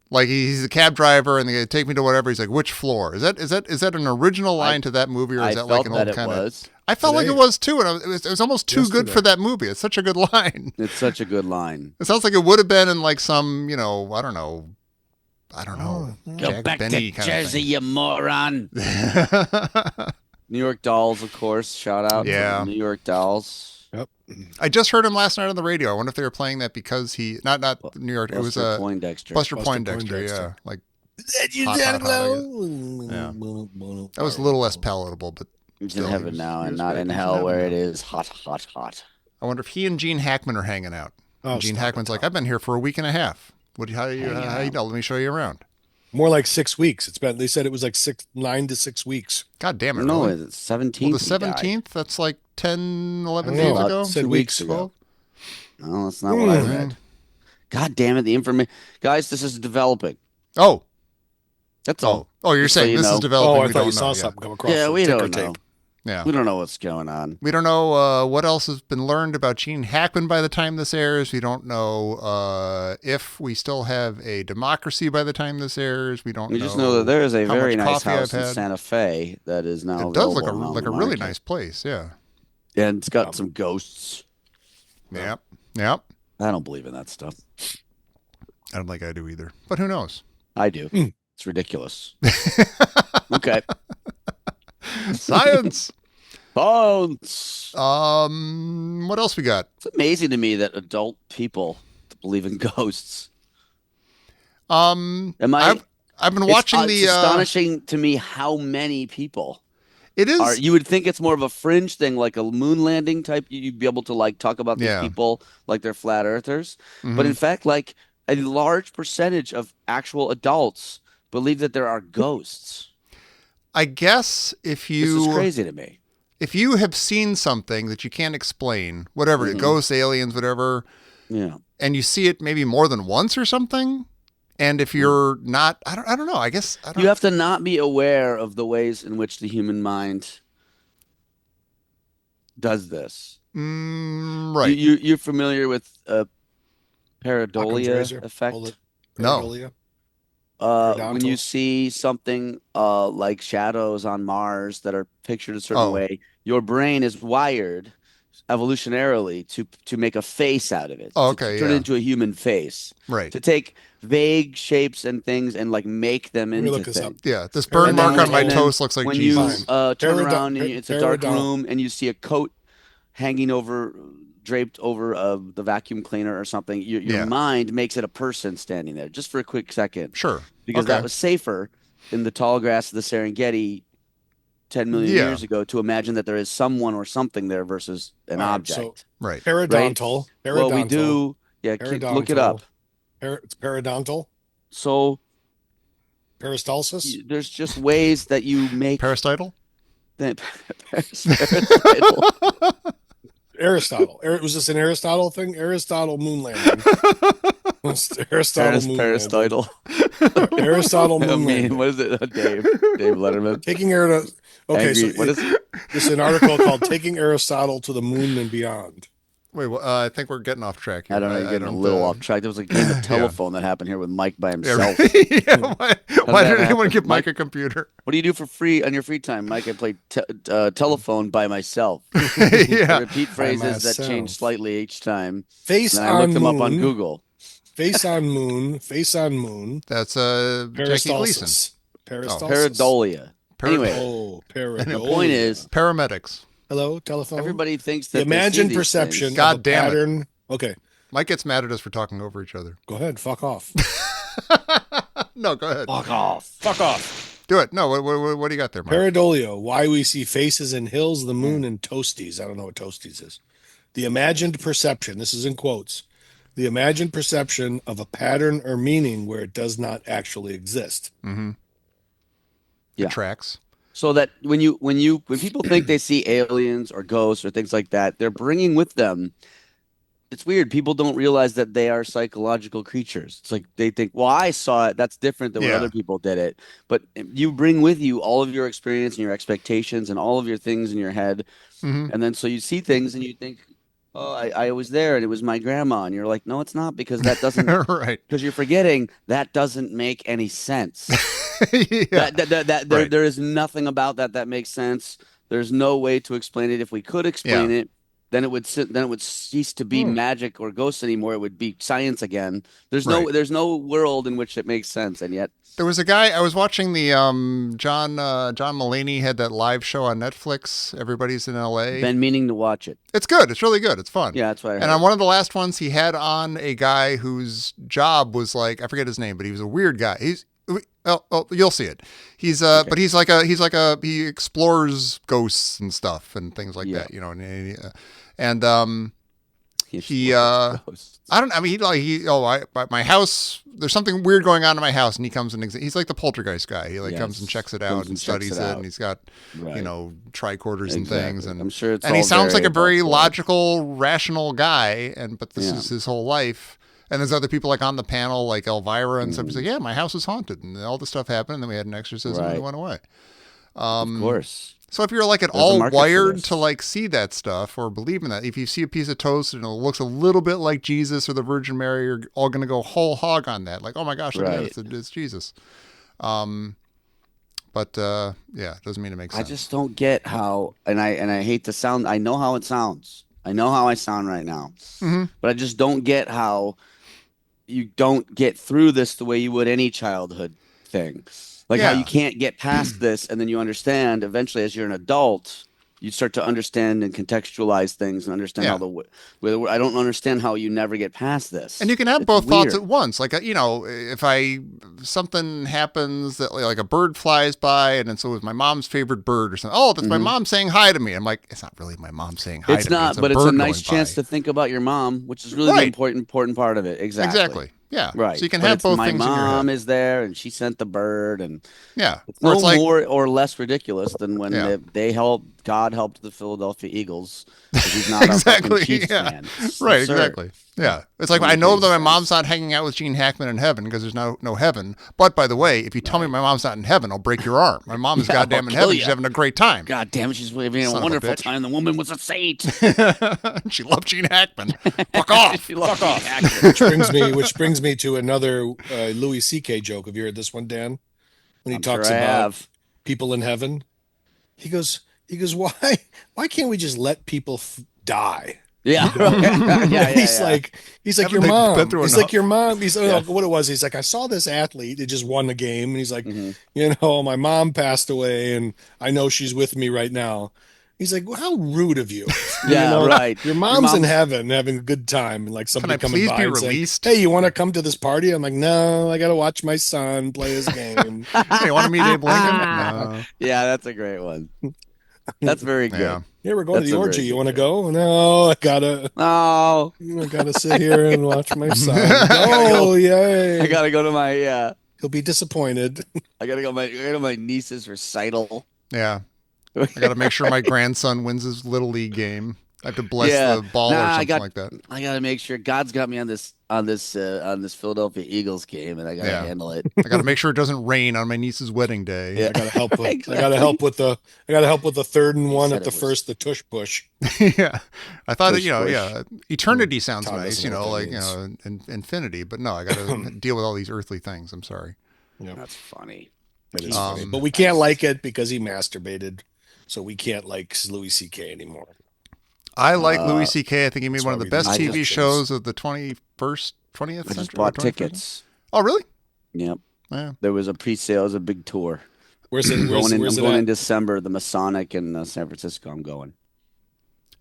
Like he's a cab driver and they take me to whatever. He's like, which floor? Is that an original line to that movie, or is that like an old kind of? I felt like it was too, and it was almost too good for that movie. It's such a good line.
It's such a good line.
It sounds like it would have been in like some, I don't know.
Go
Jack
back
Benny
to
kind
Jersey,
of
you moron. New York Dolls, of course. Shout out to the New York Dolls.
Yep.
I just heard him last night on the radio. I wonder if they were playing that because he not New York. It was
Poindexter.
Buster Poindexter. Yeah, like hot, yeah. That was a little less palatable, but
he's in heaven now and not in hell where it is hot, hot, hot.
I wonder if he and Gene Hackman are hanging out. Gene Hackman's like, I've been here for a week and a half. How you know? Let me show you around.
More like 6 weeks. They said it was like 9 to 6 weeks.
God damn it.
No,
really?
it's 17th.
Well, the 17th, that's like 10, 11 days ago.
2 weeks ago.
No, that's not what I read. God damn it. The information. Guys, this is developing.
Oh.
That's all.
Oh, you're saying this is developing.
Oh, I thought you saw something come across.
Yeah, we don't know.
Tape.
Yeah.
We don't know what's going on.
We don't know what else has been learned about Gene Hackman by the time this airs. We don't know if we still have a democracy by the time this airs. We just know
that there is a very nice house in Santa Fe that is now.
It does look like a really nice place. Yeah.
And it's got some ghosts.
Yep.
I don't believe in that stuff.
I don't think I do either. But who knows?
I do. It's ridiculous. Okay.
Science.
Bones.
What else we got?
It's amazing to me that adult people believe in ghosts.
I've been watching
it's astonishing to me how many people.
It is.
You would think it's more of a fringe thing, like a moon landing type. You'd be able to like talk about these people like they're flat earthers, but in fact, like a large percentage of actual adults believe that there are ghosts.
I guess this is
crazy to me.
If you have seen something that you can't explain, whatever, ghosts, aliens, whatever, and you see it maybe more than once or something, and if you're not, I don't know. I guess
you have to not be aware of the ways in which the human mind does this.
Right.
You're familiar with pareidolia effect?
No.
When you see something like shadows on Mars that are pictured a certain way, your brain is wired evolutionarily to make a face out of it. To turn it into a human face.
Right.
To take vague shapes and things and like make them into things.
Yeah. This burn mark on my toast looks like Jesus.
When you turn around and it's a dark room and you see a coat hanging draped over the vacuum cleaner or something, your mind makes it a person standing there just for a quick second.
Sure.
Because that was safer in the tall grass of the Serengeti 10 million years ago to imagine that there is someone or something there versus an object.
Right.
Periodontal.
Well, we do. Yeah, look it up.
It's periodontal.
So
peristalsis.
There's just ways that you make
peristytal.
Aristotle. Was this an Aristotle thing? Aristotle moon landing. Aristotle moon
Peristytle.
Aristotle moon landing.
What is it? Dave Letterman.
Taking Aristotle. Okay,
Angry.
So this is an article called "Taking Aristotle to the Moon and Beyond."
Wait, well, I think we're getting off track here.
I don't know. You're getting a little off track. There was a game of telephone that happened here with Mike by himself.
Why did anyone give Mike a computer?
What do you do for free on your free time, Mike? I play telephone by myself.
I
repeat phrases that change slightly each time.
Face on
moon. I looked them up on
moon.
Google.
Face on moon. Face on moon.
That's Jackie Gleason.
Pareidolia. Anyway, the point is
paramedics.
Hello, telephone.
Everybody thinks that
the imagined perception.
God damn
pattern.
It.
Okay.
Mike gets mad at us for talking over each other.
Go ahead. Fuck off.
No, go ahead.
Fuck off.
Fuck off.
Do it. No, what do you got there, Mike?
Pareidolia. Why we see faces in hills, the moon, and toasties. I don't know what toasties is. The imagined perception. This is in quotes. The imagined perception of a pattern or meaning where it does not actually exist.
Mm-hmm.
Yeah.
It tracks.
So that when people think they see aliens or ghosts or things like that, they're bringing with them. It's weird. People don't realize that they are psychological creatures. It's like they think, well, I saw it. That's different than when other people did it. But you bring with you all of your experience and your expectations and all of your things in your head.
Mm-hmm.
And then so you see things and you think oh, I was there and it was my grandma. And you're like, no, it's not, because that doesn't,
Right.
because you're forgetting that doesn't make any sense.
Yeah. Right.
There is nothing about that makes sense. There's no way to explain it. If we could explain
Yeah.
it, then it would cease to be magic or ghosts anymore. It would be science again.
Right.
There's no world in which it makes sense, and yet
There was a guy I was watching the John Mulaney had that live show on Netflix. Everybody's in L.A.
been meaning to watch it.
It's good. It's really good. It's fun.
Yeah, that's what I heard.
And on one of the last ones, he had on a guy whose job was like, I forget his name, but he was a weird guy. You'll see it. He's
Okay.
but he explores ghosts and stuff and things like that, you know. And he I don't. I mean, my house. There's something weird going on in my house, and he comes and he's like the poltergeist guy. He comes and checks it out and studies it, and he's got tricorders and things, and
I'm sure it's
and he
all
sounds like a very
helpful.
logical, rational guy, but this is his whole life. And there's other people like on the panel, like Elvira and stuff. He's like, yeah, my house is haunted, and all this stuff happened, and then we had an exorcism, and it went away.
Of course.
So if you're like at
There's a
all
market for
wired
this.
to like see that stuff or believe in that, if you see a piece of toast and it looks a little bit like Jesus or the Virgin Mary, you're all going to go whole hog on that. Like, oh my gosh, look at that, it's Jesus. But yeah, it doesn't mean it makes sense.
I just don't get how, and I hate to sound. I know how it sounds. I know how I sound right now, but I just don't get how you don't get through this the way you would any childhood thing. Like how you can't get past this, and then you understand eventually as you're an adult, you start to understand and contextualize things and understand how I don't understand how you never get past this.
And you can have both thoughts at once. Like, if something happens that like a bird flies by and so was my mom's favorite bird or something. Oh, that's my mom saying hi to me. I'm like, it's not really my mom saying hi to me.
It's not, but it's a nice chance to think about your mom, which is really the important part of it. Exactly.
Yeah.
Right.
So you can have both things in your head.
My mom is there, and she sent the bird, and it's
no
more or less ridiculous than when God helped the Philadelphia Eagles. He's not a fucking Chiefs fan.
Right. Exactly. Yeah. It's like I know that my mom's not hanging out with Gene Hackman in heaven because there's no heaven. But by the way, if you tell me my mom's not in heaven, I'll break your arm. My mom is goddamn in heaven. She's having a great time.
God damn it, she's having a wonderful time. The woman was a saint.
She loved Gene Hackman. Fuck off.
Fuck off.
Which brings me to another Louis C.K. joke. Have you heard this one, Dan? When he talks about people in heaven, he goes, why can't we just let people die?
Yeah.
He's like your mom. He's like your mom. He's what it was. He's like, I saw this athlete. It just won the game, and he's like, my mom passed away, and I know she's with me right now. He's like, well, how rude of you.
Right.
Your mom's in heaven having a good time, and like somebody coming by and saying, hey, you want to come to this party? I'm like, no, I got to watch my son play his game.
Hey, you want to meet Abe Lincoln? No.
Yeah, that's a great one. That's very good.
Yeah, we're going to the orgy. You want to go? No, I gotta sit here and watch my son. Oh, yay!
I gotta go to my
He'll be disappointed.
I gotta go to my niece's recital.
Yeah, I gotta make sure my grandson wins his little league game. I have to bless the ball or something like that.
I gotta make sure God's got me on this Philadelphia Eagles game, and I gotta handle it.
I gotta make sure it doesn't rain on my niece's wedding day.
Yeah. I gotta help with. I gotta help with the 3rd and 1 at the first. The tush push.
Yeah, I thought eternity sounds nice. Infinity. But no, I gotta deal with all these earthly things. I'm sorry.
Yeah,
that's funny.
It is funny, but we can't like it because he masturbated, so we can't like Louis C.K. anymore.
I like Louis C.K. I think he made one of the best TV shows of the 20th century.
I just bought tickets.
Oh, really?
Yep.
Yeah.
There was a pre-sale. It was a big tour.
Where's it?
I'm going in December. The Masonic in San Francisco. I'm going.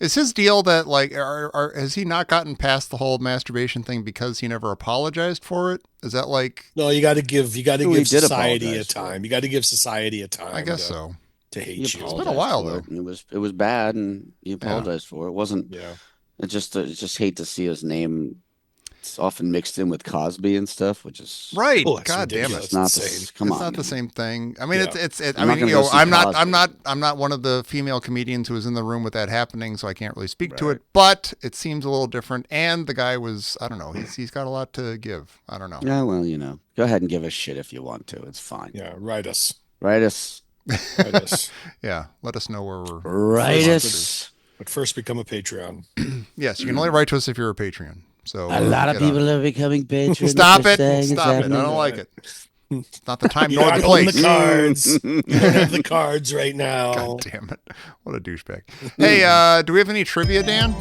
Is his deal that like, has he not gotten past the whole masturbation thing because he never apologized for it? Is that like?
No, you got to give society a time. You got to give society a time.
I guess so.
To hate you.
It's been a while though.
It was bad, and he apologized for it. It wasn't.
Yeah.
It's just hate to see his name. It's often mixed in with Cosby and stuff, which is
right. God damn it!
It's not the same.
It's not the same thing. I mean, it's.
I'm
not one of the female comedians who was in the room with that happening, so I can't really speak to it. But it seems a little different. And the guy was, I don't know, he's got a lot to give. I don't know.
Yeah, well, go ahead and give us shit if you want to. It's fine.
Yeah, write us.
Yeah, let us know where we're.
Write us.
But first, become a Patreon.
Yes, you can only write to us if you're a Patreon. So
A lot of
get on
people
it.
are becoming patrons.
Stop
They're
it!
saying it's
Stop it! I
happening.
don't like it. It's not the time
You
nor
don't
the
own
place.
the cards. You don't have the cards right now.
God damn it! What a douchebag. Hey, do we have any trivia, Dan?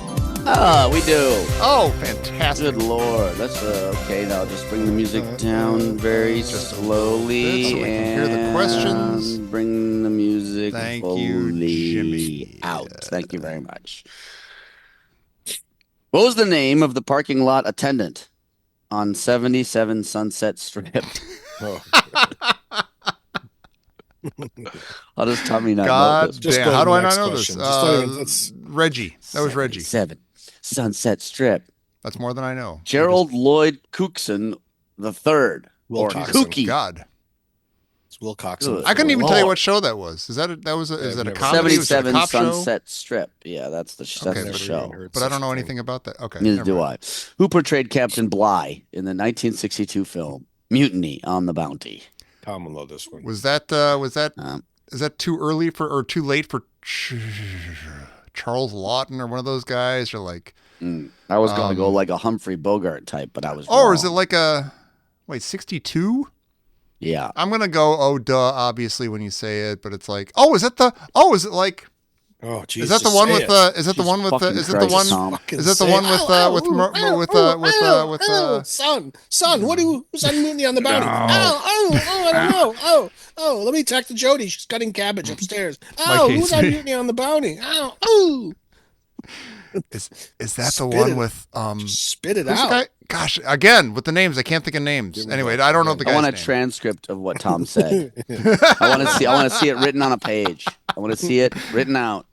We do.
Oh, fantastic!
Good Lord. Let's okay. Now just bring the music down very slowly
so we can hear the
and
questions.
bring the music
Thank
fully
you, Jimmy.
out. Thank you very much. What was the name of the parking lot attendant on 77 Sunset Strip?
Oh.
How does Tommy not know
God
this?
Just
damn!
go to
How do
the
I not
next
know
question.
this?
Just don't even- that's-
Reggie. That was Reggie.
77 Sunset Strip.
That's more than I know.
Gerald Lloyd Cookson the third, or
Wilcoxon.
Kooky.
God,
It's Wilcoxon.
I couldn't even tell you
Lord.
what show that was. Is that a
never-
comedy? Was it a
77
cop show?
Sunset Strip. Yeah, that's the
Okay,
that's the
but-
show.
But I don't know anything about that. Okay,
Neither
never
do
mind.
I. Who portrayed Captain Bligh in the 1962 film Mutiny on the Bounty?
Tom will know this one.
Was that is that too early for or too late for Charles Lawton or one of those guys or like?
I was going to go like a Humphrey Bogart type, but I was
Oh, or
wrong.
is it like a 62?
Yeah.
I'm gonna go. Oh, duh! Obviously, when you say it, but it's like, oh, is that the? Oh, is it like?
Oh, Jesus.
Is that the one with the? Is that the
Jesus
one with the?
fucking
Is it the
Christ,
one?
Tom.
Is that the one with
son? What do who's on Mutiny on the Bounty? I don't know. Oh, let me talk to Jody. She's cutting cabbage upstairs. Who's on Mutiny on the Bounty?
Is that the
Spit
one
it.
with
Spit it
who's the
out.
guy? Gosh, again with the names, I can't think of names. Anyway, I don't know the
I
guy's
want a
name.
transcript of what Tom said. I want to see it written on a page. I want to see it written out.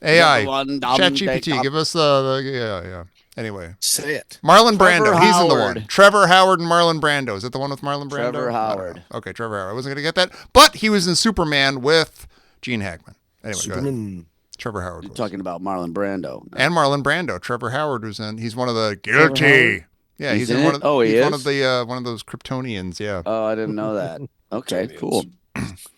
AI,
The one,
ChatGPT, give us yeah. Anyway,
Say it.
Marlon
Trevor
Brando, he's in the
Howard.
one. Trevor Howard and Marlon Brando. Is it the one with Marlon Brando?
Trevor
I don't
Howard.
know. Okay, Trevor Howard. I wasn't gonna get that, but he was in Superman with Gene Hackman. Anyway, go ahead.
Superman.
Trevor Howard.
You're
Was.
talking about Marlon Brando.
And Marlon Brando. Trevor Howard was in. He's one of the
Trevor
guilty.
Howard?
Yeah,
He's
he's in
in
one
it?
of.
Oh, he
he's one
is?
of the one of those Kryptonians. Yeah.
Oh, I didn't know that. Okay,
Kryptonians.
cool.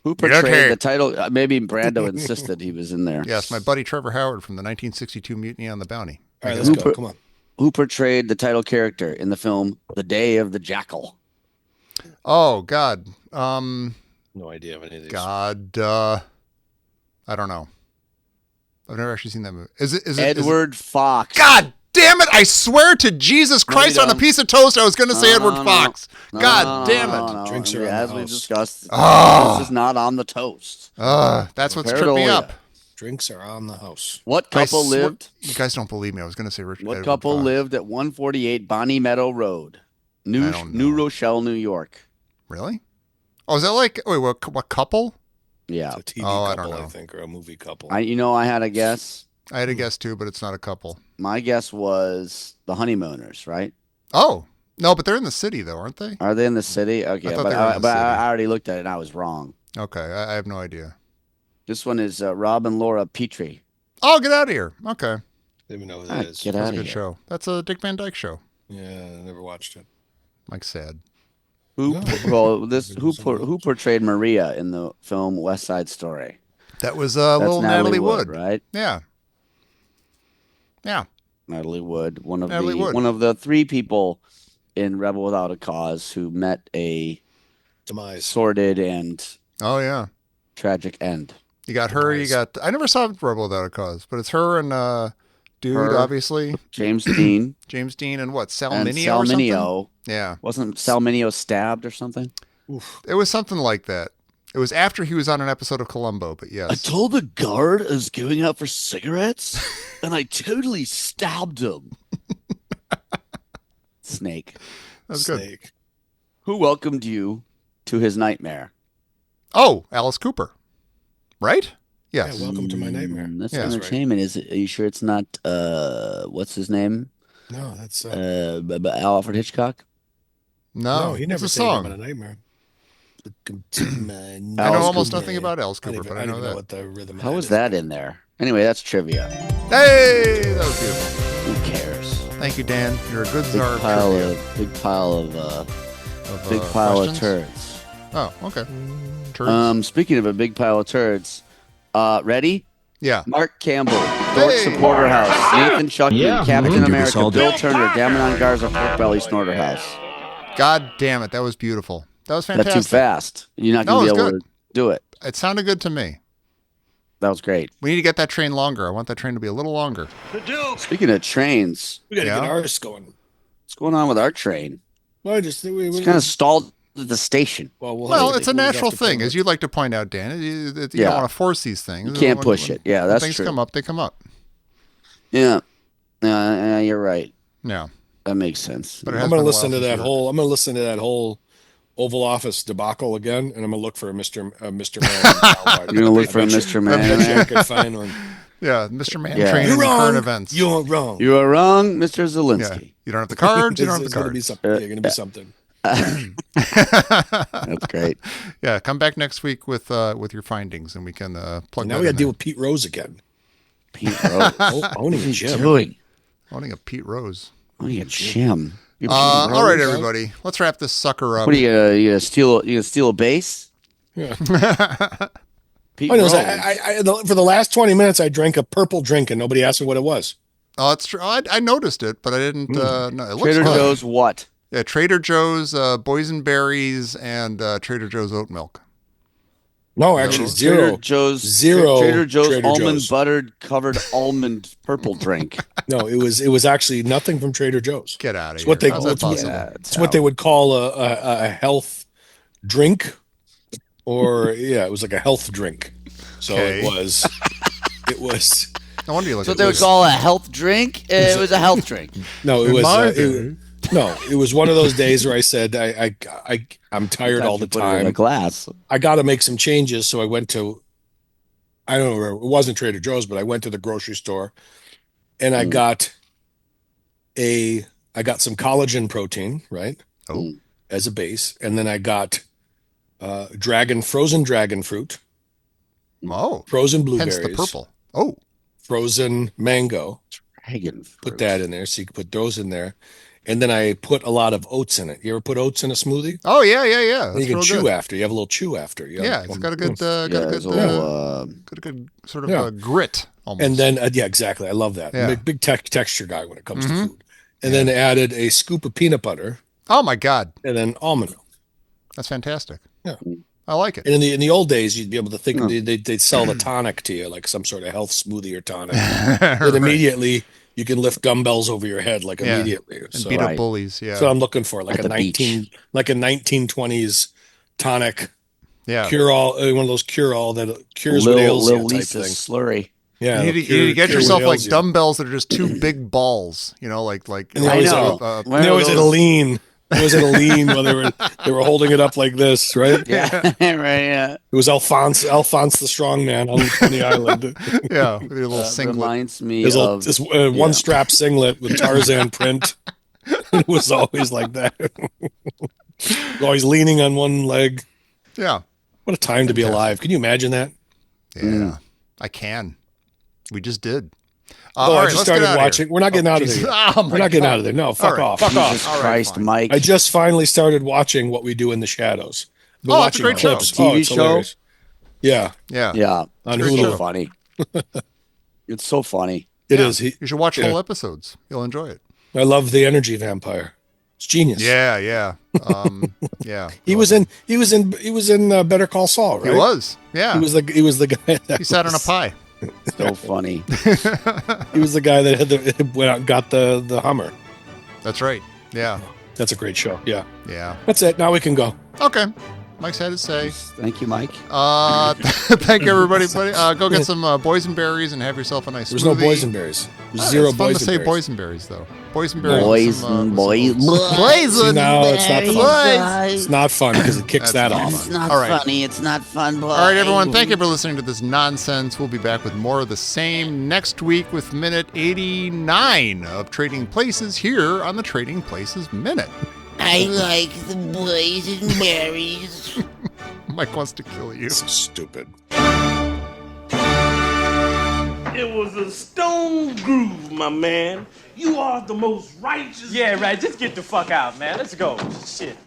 Who portrayed
Okay.
the title? Maybe Brando insisted he was in there.
Yes, my buddy Trevor Howard from the 1962 Mutiny on the Bounty.
All right, let's go. Come on.
Who portrayed the title character in the film The Day of the Jackal?
Oh God.
No idea of any of these.
God. I don't know. I've never actually seen that movie. Is it
Edward Fox.
God damn it! I swear to Jesus Christ on a
don't.
piece of toast, I was going to say
No,
Edward
no, no.
Fox.
No,
God
no,
damn
no,
it!
no.
Drinks
I
are
mean,
on the
as we
house.
discussed,
Oh.
this is not on the toast.
That's what's tripped me
Paranoia.
up.
Drinks are on the house.
What couple
I swear-
lived?
You guys don't believe me. I was going to say Richard.
What
Edward
couple
Fox.
lived at 148 Bonnie Meadow Road, New
I don't
New
know.
Rochelle, New York?
Really? Oh, is that like wait? What couple?
Yeah,
It's a TV
Oh, I
couple,
don't know.
I think, or a movie couple.
I had a guess.
I had a guess too, but it's not a couple.
My guess was the Honeymooners, right?
Oh no, but they're in the city though, aren't they?
Are they in the city? Okay,
thought
but
they were in the city.
I already looked at it and I was wrong.
Okay, I have no idea.
This one is Rob and Laura Petrie.
Oh, get out of here. Okay,
Let me know who
Ah,
that is.
get
that's
out
a
of
good
here.
show. That's a Dick Van Dyke show.
Yeah, I never watched it.
Mike's sad.
Who portrayed Maria in the film West Side Story?
That was
That's
little Natalie Wood.
right?
Yeah. Yeah.
Natalie Wood, one of
Natalie Wood.
the three people in Rebel Without a Cause who met a
Demise.
sordid and
Oh yeah.
tragic end.
You got her. You
Nice.
got. I never saw Rebel Without a Cause, but it's her and dude,
Her.
obviously
James Dean
James Dean and what
and
Salminio
Sal
or something.
Mineo.
Yeah,
Wasn't Sal Mineo stabbed or something?
it was something like that. It was after he was on an episode of Columbo, but yes.
told the guard I was going out for cigarettes, and I totally stabbed him. Snake.
That's good.
Snake.
Who welcomed you to his nightmare?
Oh, Alice Cooper, right? Yes.
Yeah, welcome to my nightmare.
That's
Yeah, that's
right.
entertainment. Are you sure it's not what's his name?
No, that's
Alfred Hitchcock?
no,
he never
it's a
saved
song.
him in a nightmare. Welcome to my
I know
Alice
almost
Cooper.
nothing about Alice Cooper, but I know
don't
that.
know what the rhythm.
How
of
was
is.
that in there? Anyway, that's trivia.
Hey, that was beautiful.
Who cares?
Thank you, Dan. You're a good
Big
czar of
pile
trivia.
of big pile of
Of,
questions?
turds. Oh, okay. Turds.
Speaking of a big pile of turds, ready?
Yeah.
Mark Campbell, Dork Supporter House, Nathan Chuckman, Captain America, Bill Turner, Damon Garza, Pork Belly Snorter House.
God damn it. That was beautiful. That was fantastic.
That's too fast. You're not going to be able to do it.
It sounded good to me.
That was great.
We need to get that train longer. I want that train to be a little longer.
Speaking of trains,
we got to get ours going.
What's going on with our train?
Well,
it's kind of stalled at the station.
Well, it's a natural thing, as you'd like to point out, Dan. You don't want to force these things.
You can't push it. Yeah, that's true.
Things come up, they come up.
Yeah. You're right.
Yeah.
That makes sense.
But I'm going to listen to that whole. I'm going to listen to that whole Oval Office debacle again, and I'm going to look for a Mr. Man.
You're going to look for a Mr. Man.
I bet you I could find one.
Yeah, Mr. Man training in current events.
You're wrong.
You are wrong, Mr. Zelensky.
Yeah. You don't have the cards. You don't have the cards.
You're going to be something.
That's great.
Yeah, come back next week with your findings, and we can plug.
Now we got to deal with Pete Rose again.
Pete Rose
owning a gym.
Owning a Pete Rose.
Owning a gym.
All right, everybody, let's wrap this sucker up.
What are you gonna steal? You gonna steal a base?
Yeah.
Pete
Rose.
Rose.
I for the last 20 minutes, I drank a purple drink, and nobody asked me what it was.
Oh, it's true. I noticed it, but I didn't. No, it looks
Trader
good.
Joe's what?
Yeah, Trader Joe's boysenberries and Trader Joe's oat milk.
No, actually,
Trader Joe's almond buttered covered almond purple drink.
No, it was actually nothing from Trader Joe's.
Get out of
here.
It's
what they would call a health drink, or it was like a health drink. So it was.
No wonder you look.
So what they would call a health drink. It was a health drink.
No, it was. No, it was one of those days where I said I'm tired all the time.
In a glass.
I got to make some changes, so I went to. I don't know. It wasn't Trader Joe's, but I went to the grocery store, and I got some collagen protein, right? As a base, and then I got frozen dragon fruit.
Oh,
frozen blueberries.
Hence the purple. Oh,
frozen mango.
Dragon fruit.
Put that in there, so you can put those in there. And then I put a lot of oats in it. You ever put oats in a smoothie?
Oh yeah.
You can chew after. You have a little chew after.
It's got a good, good sort of grit. Almost.
And then exactly. I love that.
Yeah.
Big texture guy when it comes to food. And then added a scoop of peanut butter.
Oh my God!
And then almond milk.
That's fantastic.
Yeah,
I like it.
And in the old days, you'd be able to think they'd sell the tonic to you, like some sort of health smoothie or tonic. But immediately. You can lift dumbbells over your head immediately.
And beat up bullies. Yeah.
So I'm looking for like a 1920s tonic.
Yeah.
Cure all, one of those cure all that cures what ails you type thing.
Slurry.
Yeah.
You need to get yourself like dumbbells that are just two big balls. You know, like.
And they always had a lean. It was at a lean when they were holding it up like this, right?
Yeah, right. Yeah.
It was Alphonse the strong man on the island.
Yeah, with a little singlet.
Reminds me
of this one strap singlet with Tarzan print. It was always like that. Always leaning on one leg.
Yeah.
What a time to be alive! Can you imagine that?
Yeah, I can. We just did.
I just started watching. We're not getting out of there. We're not getting out of there. No, fuck off.
Fuck off. Jesus Christ, Mike.
I just finally started watching What We Do in the Shadows.
It's a great show.
TV show?
Hilarious. Yeah.
On Hulu. So funny. It's so funny.
It is.
You should watch whole episodes. You'll enjoy it.
I love the energy vampire. It's genius.
Yeah. Yeah.
He was in Better Call Saul, right?
He was. Yeah.
He was the guy that
he sat on a pie.
So funny.
He was the guy that went out and got the Hummer.
That's right. Yeah.
That's a great show. Yeah.
Yeah.
That's it. Now we can go.
Okay. Mike's had to say.
Thank you, Mike.
Thank you, everybody. Go get some boysenberries and have yourself a nice smoothie.
There's no boysenberries. There's zero boysenberries.
It's fun to say boysenberries, though. Boysenberries.
Boysen.
No, it's not fun. It's not fun because it kicks that off.
It's not funny. It's not fun, boy.
All right, everyone. Thank you for listening to this nonsense. We'll be back with more of the same next week with minute 89 of Trading Places here on the Trading Places Minute.
I like the boysenberries.
Mike wants to kill you.
So stupid.
It was a stone groove, my man. You are the most righteous.
Yeah, right. Just get the fuck out, man. Let's go. Shit.